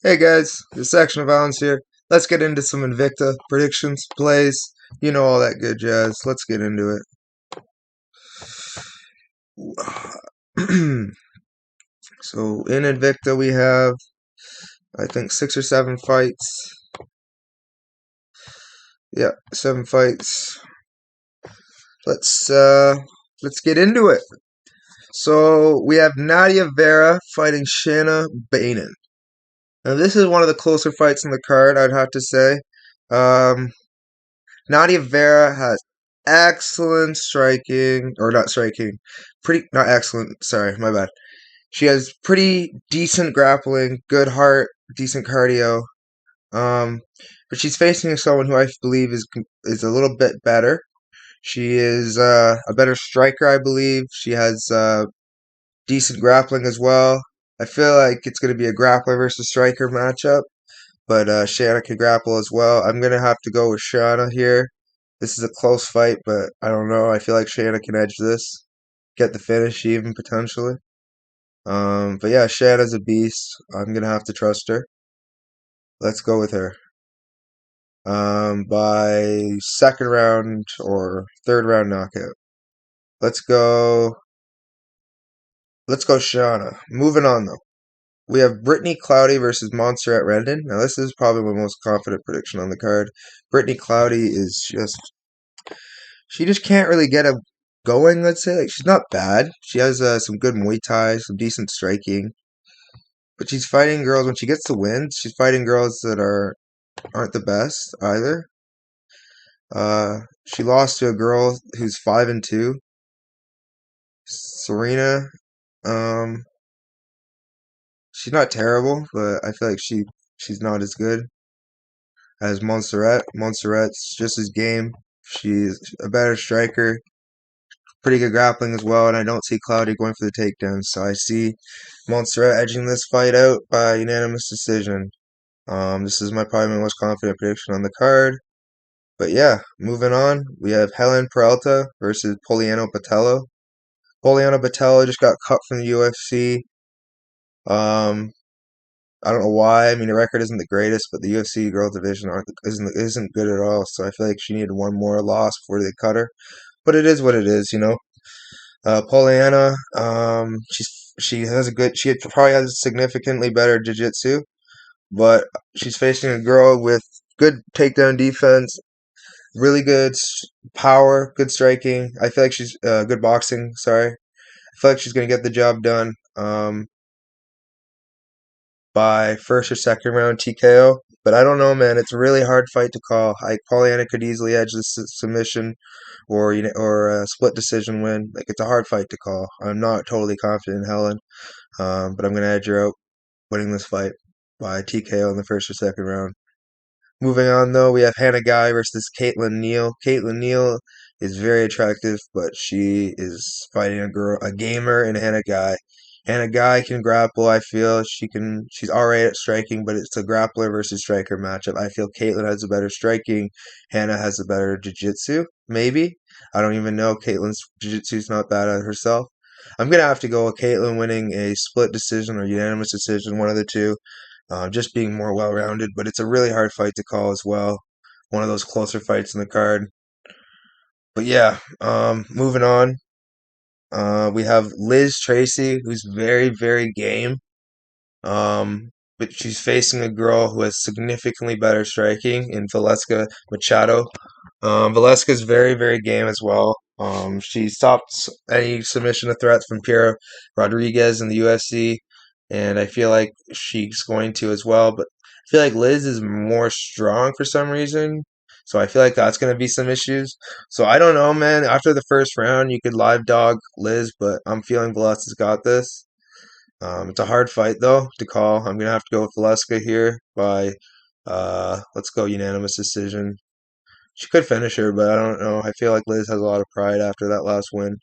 Hey guys, the section of Violence here. Let's get into some Invicta predictions, plays, all that good jazz. Let's get into it. So in Invicta we have, I think, 6 or 7 fights. Yeah, 7 fights. Let's get into it. So we have Nadia Vera fighting Shanna Bannon. Now this is one of the closer fights in the card, I'd have to say. Um, Nadia Vera has excellent striking, or not striking, not excellent, sorry, my bad. She has pretty decent grappling, good heart, decent cardio. Um, but she's facing someone who I believe is a little bit better. She is a better striker, I believe. She has decent grappling as well. I feel like it's going to be a grappler versus striker matchup, but Shanna can grapple as well. I'm going to have to go with Shanna here. This is a close fight, but I don't know. I feel like Shanna can edge this, get the finish even potentially. But yeah, Shanna's a beast. I'm gonna have to trust her. Let's go with her. By second round or third round knockout. Let's go. Let's go, Shanna. Moving on though. We have Brittany Cloudy versus Montserrat Rendon. Now this is probably my most confident prediction on the card. Brittany Cloudy is she just can't really get a going. Let's say like she's not bad. She has some good Muay Thai, some decent striking, but she's fighting girls when she gets to wins. She's fighting girls that aren't the best either. She lost to a girl who's 5-2, Serena. Um, she's not terrible, but I feel like she's not as good as Montserrat. Montserrat's just as game. She's a better striker, pretty good grappling as well, and I don't see Cloudy going for the takedown. So I see Montserrat edging this fight out by unanimous decision. This is probably my most confident prediction on the card. But yeah, moving on, we have Helen Peralta versus Poliano Botelho. Poliano Botelho just got cut from the UFC. Um, I don't know why. I mean, the record isn't the greatest, but the UFC girl division isn't good at all. So I feel like she needed one more loss before they cut her. But it is what it is. Poliana, she probably has significantly better jiu-jitsu, but she's facing a girl with good takedown defense, really good power, good striking. I feel like she's good boxing. Sorry, I feel like she's gonna get the job done by first or second round TKO. But I don't know, man. It's a really hard fight to call. Pollyanna could easily edge this submission, or a split decision win. Like it's a hard fight to call. I'm not totally confident in Helen, but I'm gonna edge her out, winning this fight by TKO in the first or second round. Moving on, though, we have Hannah Guy versus Caitlin Neal. Caitlin Neal is very attractive, but she is fighting a gamer in Hannah Guy. Hannah Guy can grapple. I feel she's alright at striking, but it's a grappler versus striker matchup. I feel Caitlin has a better striking. Hannah has a better jiu-jitsu, maybe. I don't even know. Caitlin's jiu-jitsu is not bad at herself. I'm gonna have to go with Caitlin winning a split decision or unanimous decision, one of the two, just being more well rounded. But it's a really hard fight to call as well. One of those closer fights in the card. But yeah, moving on. We have Liz Tracy, who's very, very game. But she's facing a girl who has significantly better striking in Valeska Machado. Valeska's very, very game as well. She stopped any submission of threats from Pierre Rodriguez in the UFC, and I feel like she's going to as well. But I feel like Liz is more strong for some reason, so I feel like that's going to be some issues. So I don't know, man. After the first round, you could live dog Liz, but I'm feeling Valeska's got this. It's a hard fight though to call. I'm gonna have to go with Valeska here by let's go unanimous decision. She could finish her, but I don't know. I feel like Liz has a lot of pride after that last win.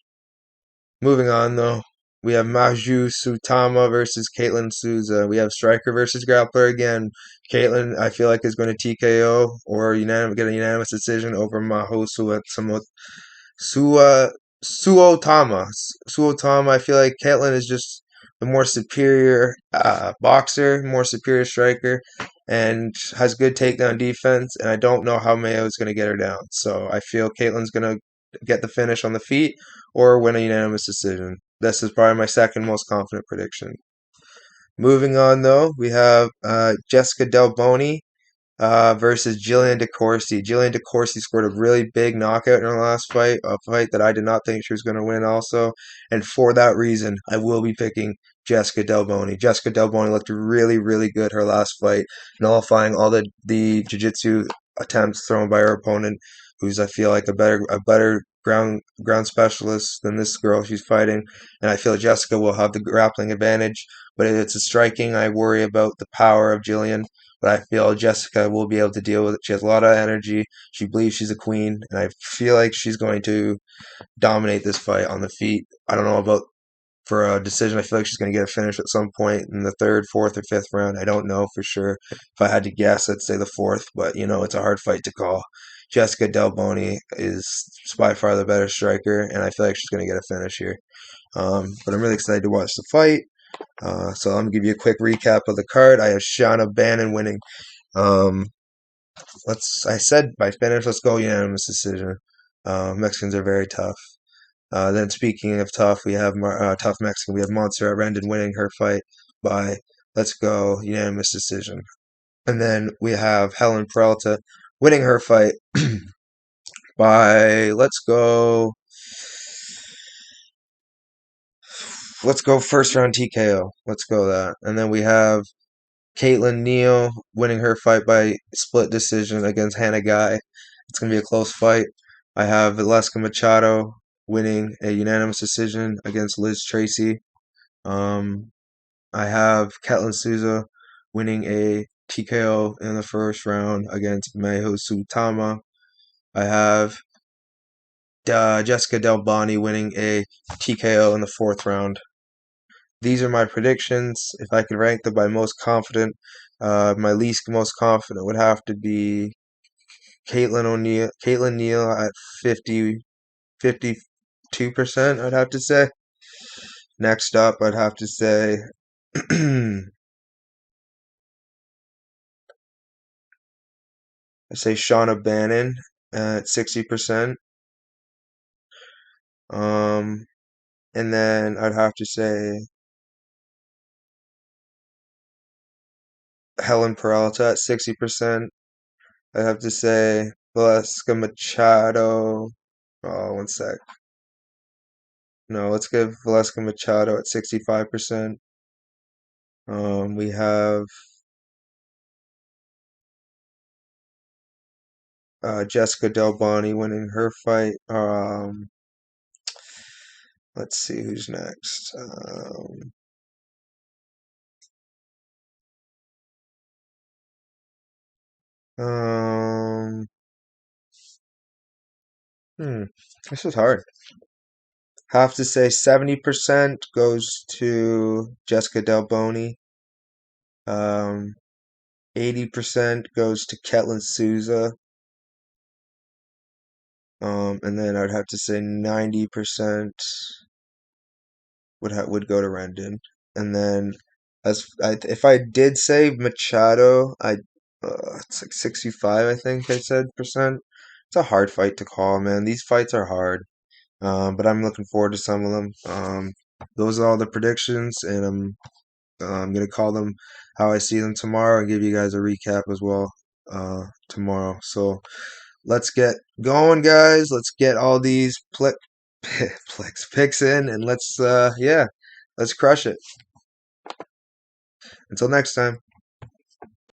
Moving on, though, we have Machado Suotama versus Caitlin Souza. We have striker versus grappler again. Caitlin, I feel like, is going to TKO or get a unanimous decision over Machado Suotama. Suotama. I feel like Caitlin is just the more superior boxer, more superior striker, and has good takedown defense. And I don't know how Mayo is going to get her down. So I feel Caitlin's going to get the finish on the feet or win a unanimous decision. This is probably my second most confident prediction. Moving on, though, we have Jessica Delboni versus Jillian DeCoursey. Jillian DeCoursey scored a really big knockout in her last fight, a fight that I did not think she was going to win also. And for that reason, I will be picking Jessica Delboni. Jessica Delboni looked really, really good her last fight, nullifying all the jiu-jitsu attempts thrown by her opponent, who's I feel like a better ground specialist than this girl she's fighting. And I feel Jessica will have the grappling advantage, but if it's a striking, I worry about the power of Jillian. But I feel Jessica will be able to deal with it. She has a lot of energy. She believes she's a queen, and I feel like she's going to dominate this fight on the feet. I don't know about for a decision. I feel like she's going to get a finish at some point in the third, fourth, or fifth round. I don't know for sure. If I had to guess, I'd say the fourth, but it's a hard fight to call. Jessica Delboni is by far the better striker, and I feel like she's going to get a finish here. But I'm really excited to watch the fight. So I'm gonna give you a quick recap of the card. I have Shauna Bannon winning. I said by finish. Let's go unanimous decision. Mexicans are very tough. Then speaking of tough, we have tough Mexican. We have Montserrat Rendon winning her fight by let's go unanimous decision. And then we have Helen Peralta winning her fight by let's go first round TKO. Let's go that. And then we have Caitlin Neal winning her fight by split decision against Hannah Guy. It's going to be a close fight. I have Valeska Machado winning a unanimous decision against Liz Tracy. I have Ketlin Souza winning a TKO in the first round against Machado Suotama. I have Jessica Delboni winning a TKO in the fourth round. These are my predictions. If I could rank them by most confident, my least most confident would have to be Caitlin Neal at 52%, I'd have to say. Next up, I'd have to say I say Shauna Bannon at 60%. And then I'd have to say Helen Peralta at 60%. I'd have to say Valeska Machado. Oh, one sec. No, let's give Valeska Machado at 65%. We have Jessica Delboni winning her fight. Let's see who's next. This is hard. Have to say 70% goes to Jessica Delboni. 80% goes to Ketlin Souza. And then I'd have to say 90% would go to Rendon. And then if I did say Machado, it's like 65, I think I said percent. It's a hard fight to call, man. These fights are hard. But I'm looking forward to some of them. Those are all the predictions, and I'm gonna call them how I see them tomorrow and give you guys a recap as well tomorrow. So let's get going, guys. Let's get all these picks in, and let's crush it. Until next time.